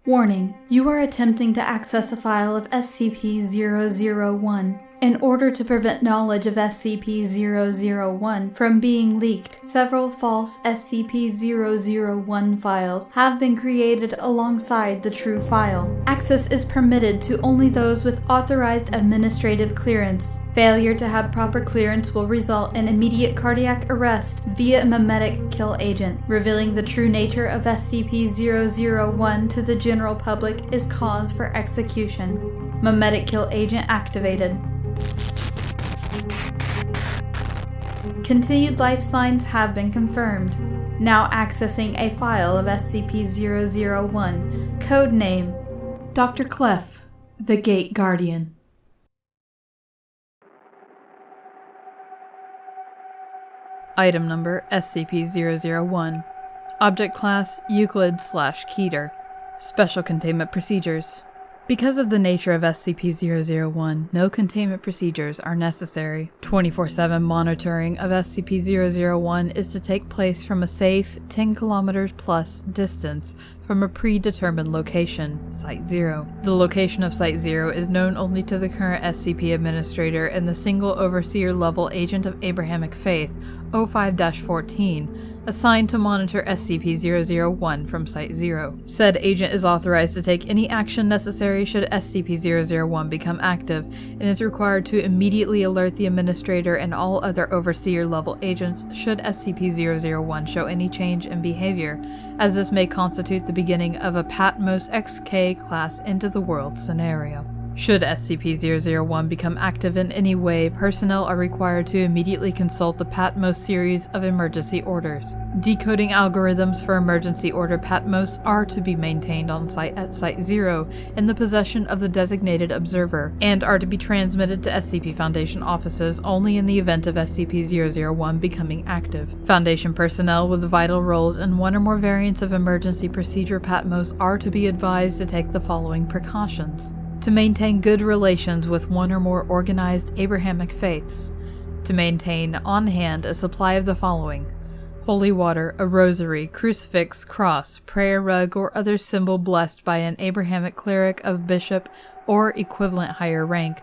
Warning: you are attempting to access a file of SCP-001. In order to prevent knowledge of SCP-001 from being leaked, several false SCP-001 files have been created alongside the true file. Access is permitted to only those with authorized administrative clearance. Failure to have proper clearance will result in immediate cardiac arrest via a memetic kill agent. Revealing the true nature of SCP-001 to the general public is cause for execution. Memetic kill agent activated. Continued life signs have been confirmed. Now accessing a file of SCP-001. Codename: Dr. Clef, the Gate Guardian. Item number SCP-001. Object class Euclid/Keter. Special containment procedures. Because of the nature of SCP-001, no containment procedures are necessary. 24/7 monitoring of SCP-001 is to take place from a safe 10 km plus distance from a predetermined location, Site 0. The location of Site 0 is known only to the current SCP Administrator and the single Overseer level Agent of Abrahamic Faith, 05-14, assigned to monitor SCP-001 from Site 0. Said agent is authorized to take any action necessary should SCP-001 become active, and is required to immediately alert the Administrator and all other Overseer-level agents should SCP-001 show any change in behavior, as this may constitute the beginning of a Patmos XK class Into the World scenario. Should SCP-001 become active in any way, personnel are required to immediately consult the Patmos series of emergency orders. Decoding algorithms for emergency order Patmos are to be maintained on site at Site 0 in the possession of the designated observer, and are to be transmitted to SCP Foundation offices only in the event of SCP-001 becoming active. Foundation personnel with vital roles in one or more variants of emergency procedure Patmos are to be advised to take the following precautions. To maintain good relations with one or more organized Abrahamic faiths. To maintain on hand a supply of the following: holy water, a rosary, crucifix, cross, prayer rug, or other symbol blessed by an Abrahamic cleric of bishop or equivalent higher rank,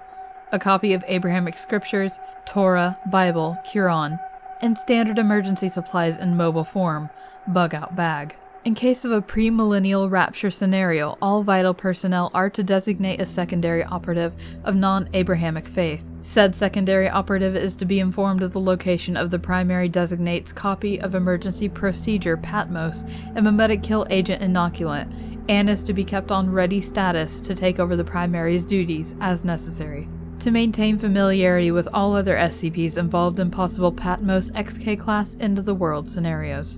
a copy of Abrahamic scriptures, Torah, Bible, Quran, and standard emergency supplies in mobile form, bug-out bag. In case of a pre-millennial rapture scenario, all vital personnel are to designate a secondary operative of non-Abrahamic faith. Said secondary operative is to be informed of the location of the primary designate's copy of emergency procedure Patmos and memetic kill agent inoculant, and is to be kept on ready status to take over the primary's duties as necessary. To maintain familiarity with all other SCPs involved in possible Patmos XK class Into the World scenarios.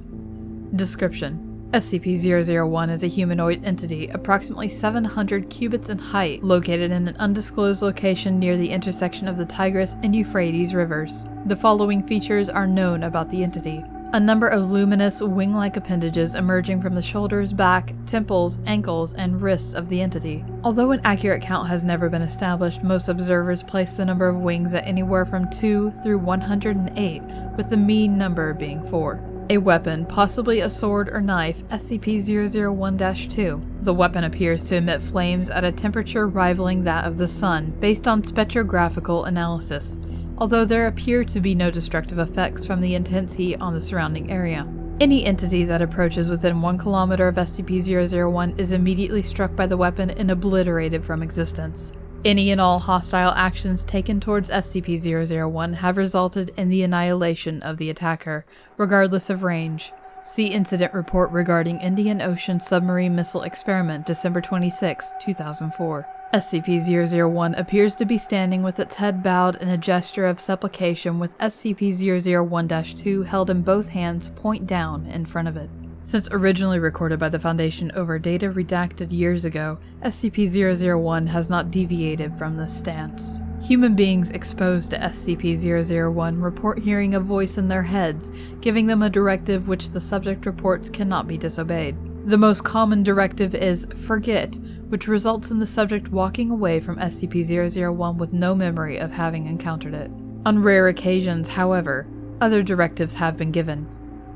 Description: SCP-001 is a humanoid entity approximately 700 cubits in height, located in an undisclosed location near the intersection of the Tigris and Euphrates rivers. The following features are known about the entity: a number of luminous wing-like appendages emerging from the shoulders, back, temples, ankles, and wrists of the entity. Although an accurate count has never been established, most observers place the number of wings at anywhere from 2 through 108, with the mean number being 4. A weapon, possibly a sword or knife, SCP-001-2. The weapon appears to emit flames at a temperature rivaling that of the sun, based on spectrographical analysis, although there appear to be no destructive effects from the intense heat on the surrounding area. Any entity that approaches within 1 kilometer of SCP-001 is immediately struck by the weapon and obliterated from existence. Any and all hostile actions taken towards SCP-001 have resulted in the annihilation of the attacker, regardless of range. See Incident Report regarding Indian Ocean Submarine Missile Experiment, December 26, 2004. SCP-001 appears to be standing with its head bowed in a gesture of supplication, with SCP-001-2 held in both hands point down in front of it. Since originally recorded by the Foundation over data redacted years ago, SCP-001 has not deviated from this stance. Human beings exposed to SCP-001 report hearing a voice in their heads, giving them a directive which the subject reports cannot be disobeyed. The most common directive is "forget," which results in the subject walking away from SCP-001 with no memory of having encountered it. On rare occasions, however, other directives have been given.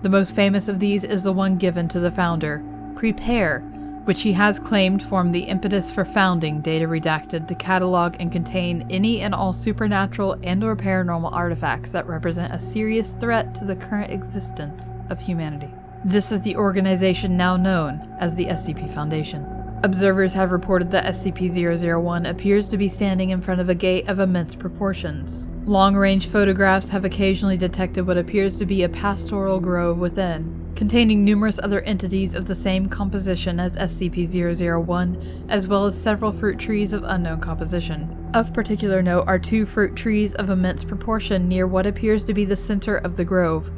The most famous of these is the one given to the founder, "prepare," which he has claimed formed the impetus for founding Data Redacted to catalog and contain any and all supernatural and/or paranormal artifacts that represent a serious threat to the current existence of humanity. This is the organization now known as the SCP Foundation. Observers have reported that SCP-001 appears to be standing in front of a gate of immense proportions. Long-range photographs have occasionally detected what appears to be a pastoral grove within, containing numerous other entities of the same composition as SCP-001, as well as several fruit trees of unknown composition. Of particular note are 2 fruit trees of immense proportion near what appears to be the center of the grove.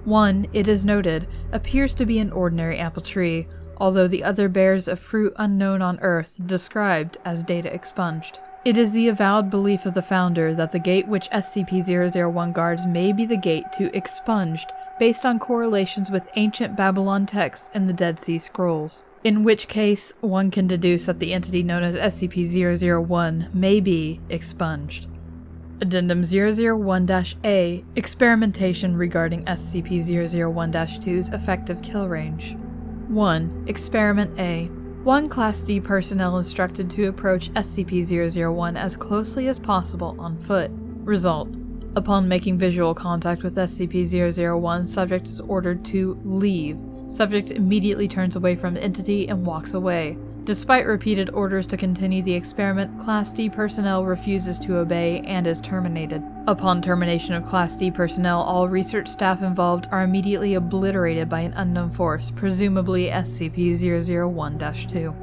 One, it is noted, appears to be an ordinary apple tree, although the other bears a fruit unknown on Earth, described as data expunged. It is the avowed belief of the founder that the gate which SCP-001 guards may be the gate to expunged, based on correlations with ancient Babylon texts and the Dead Sea Scrolls. In which case, one can deduce that the entity known as SCP-001 may be expunged. Addendum 001-A, experimentation regarding SCP-001-2's effective kill range. 1. Experiment A. 1 Class D personnel instructed to approach SCP-001 as closely as possible on foot. Result. Upon making visual contact with SCP-001, subject is ordered to leave. Subject immediately turns away from the entity and walks away. Despite repeated orders to continue the experiment, Class D personnel refuses to obey and is terminated. Upon termination of Class D personnel, all research staff involved are immediately obliterated by an unknown force, presumably SCP-001-2.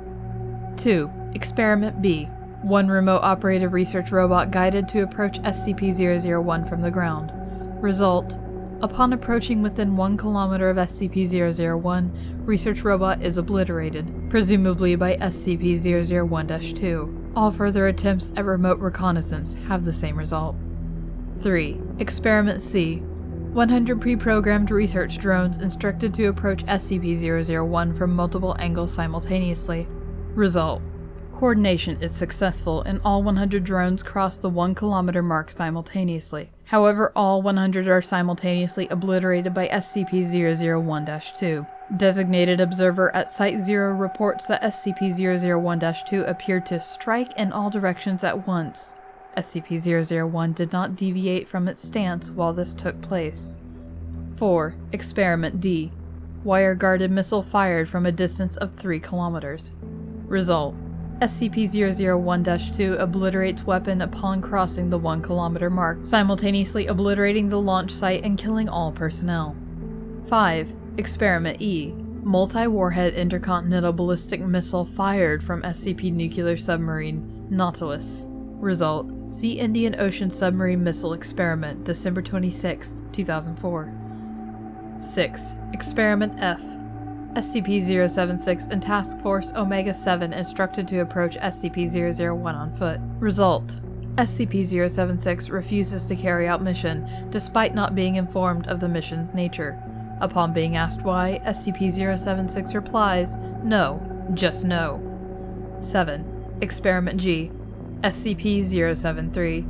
2. Experiment B. 1 remote-operated research robot guided to approach SCP-001 from the ground. Result. Upon approaching within 1 kilometer of SCP-001, research robot is obliterated, presumably by SCP-001-2. All further attempts at remote reconnaissance have the same result. 3. Experiment C. 100 pre-programmed research drones instructed to approach SCP-001 from multiple angles simultaneously. Result. Coordination is successful and all 100 drones cross the 1 kilometer mark simultaneously. However, all 100 are simultaneously obliterated by SCP-001-2. Designated observer at Site 0 reports that SCP-001-2 appeared to strike in all directions at once. SCP-001 did not deviate from its stance while this took place. 4. Experiment D. Wire-guarded missile fired from a distance of 3 kilometers. Result. SCP-001-2 obliterates weapon upon crossing the 1 kilometer mark, simultaneously obliterating the launch site and killing all personnel. 5. Experiment E. Multi-warhead intercontinental ballistic missile fired from SCP nuclear submarine Nautilus. Result. See Indian Ocean Submarine Missile Experiment, December 26, 2004. 6. Experiment F. SCP-076 and Task Force Omega-7 instructed to approach SCP-001 on foot. Result. SCP-076 refuses to carry out mission, despite not being informed of the mission's nature. Upon being asked why, SCP-076 replies, "No, just no." 7. Experiment G. SCP-073.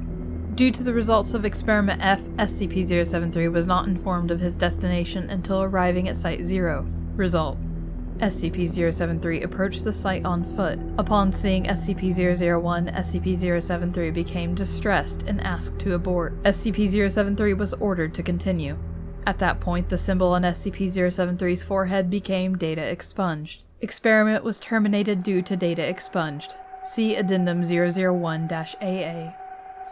Due to the results of Experiment F, SCP-073 was not informed of his destination until arriving at Site 0. Result. SCP-073 approached the site on foot. Upon seeing SCP-001, SCP-073 became distressed and asked to abort. SCP-073 was ordered to continue. At that point, the symbol on SCP-073's forehead became data expunged. Experiment was terminated due to data expunged. See Addendum 001-AA.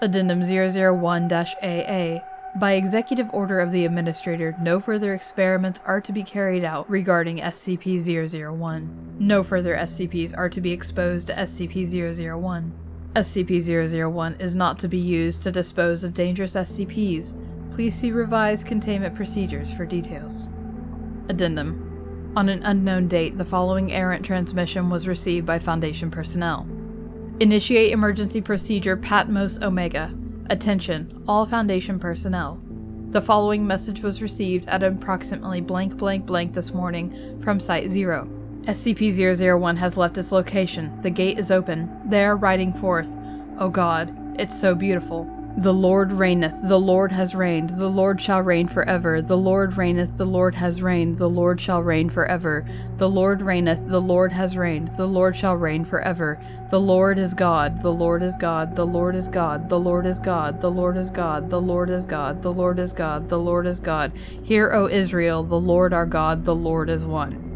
Addendum 001-AA. By executive order of the Administrator, no further experiments are to be carried out regarding SCP-001. No further SCPs are to be exposed to SCP-001. SCP-001 is not to be used to dispose of dangerous SCPs. Please see revised containment procedures for details. Addendum. On an unknown date, the following errant transmission was received by Foundation personnel. Initiate emergency procedure Patmos Omega. Attention, all Foundation personnel. The following message was received at approximately blank this morning from Site 0. SCP-001 has left its location. The gate is open. They are riding forth. Oh God, it's so beautiful. The Lord reigneth, the Lord has reigned, the Lord shall reign forever. The Lord reigneth, the Lord has reigned, the Lord shall reign forever. The Lord reigneth, the Lord has reigned, the Lord shall reign forever. The Lord is God, the Lord is God, the Lord is God, the Lord is God, the Lord is God, the Lord is God, the Lord is God, the Lord is God. Hear, O Israel, the Lord our God, the Lord is one.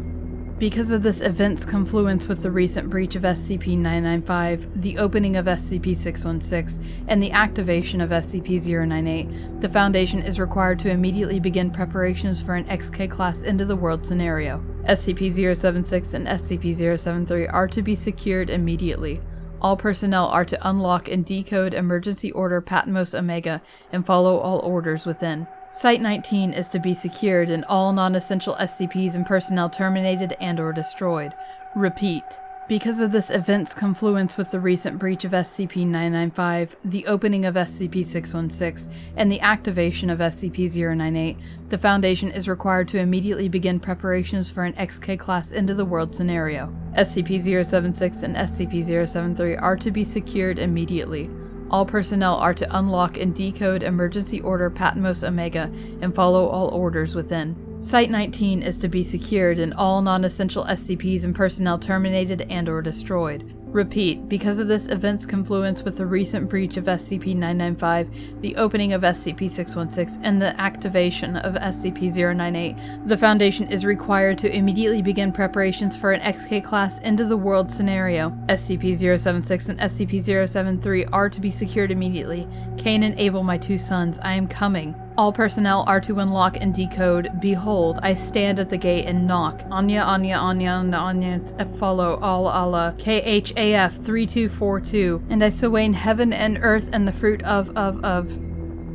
Because of this event's confluence with the recent breach of SCP-995, the opening of SCP-616, and the activation of SCP-098, the Foundation is required to immediately begin preparations for an XK-class end-of-the-world scenario. SCP-076 and SCP-073 are to be secured immediately. All personnel are to unlock and decode Emergency Order Patmos Omega and follow all orders within. Site-19 is to be secured and all non-essential SCPs and personnel terminated and/or destroyed. Repeat. Because of this event's confluence with the recent breach of SCP-995, the opening of SCP-616, and the activation of SCP-098, the Foundation is required to immediately begin preparations for an XK-class end-of-the-world scenario. SCP-076 and SCP-073 are to be secured immediately. All personnel are to unlock and decode Emergency Order Patmos Omega and follow all orders within. Site-19 is to be secured and all non-essential SCPs and personnel terminated and/or destroyed. Repeat, because of this event's confluence with the recent breach of SCP-995, the opening of SCP-616, and the activation of SCP-098, the Foundation is required to immediately begin preparations for an XK-class end-of-the-world scenario. SCP-076 and SCP-073 are to be secured immediately. Cain and Abel, my two sons, I am coming. All personnel are to unlock and decode, Behold, I stand at the gate and knock. Anya, Anya, Anya, and the Anyas follow, Allah, KHAF 3242, and I swain heaven and earth and the fruit of.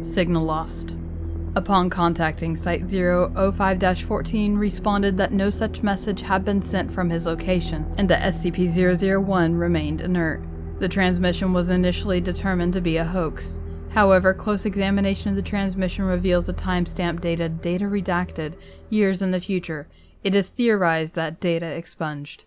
Signal lost. Upon contacting Site-005-14 responded that no such message had been sent from his location, and that SCP-001 remained inert. The transmission was initially determined to be a hoax. However, close examination of the transmission reveals a timestamp dated data redacted years in the future. It is theorized that data expunged.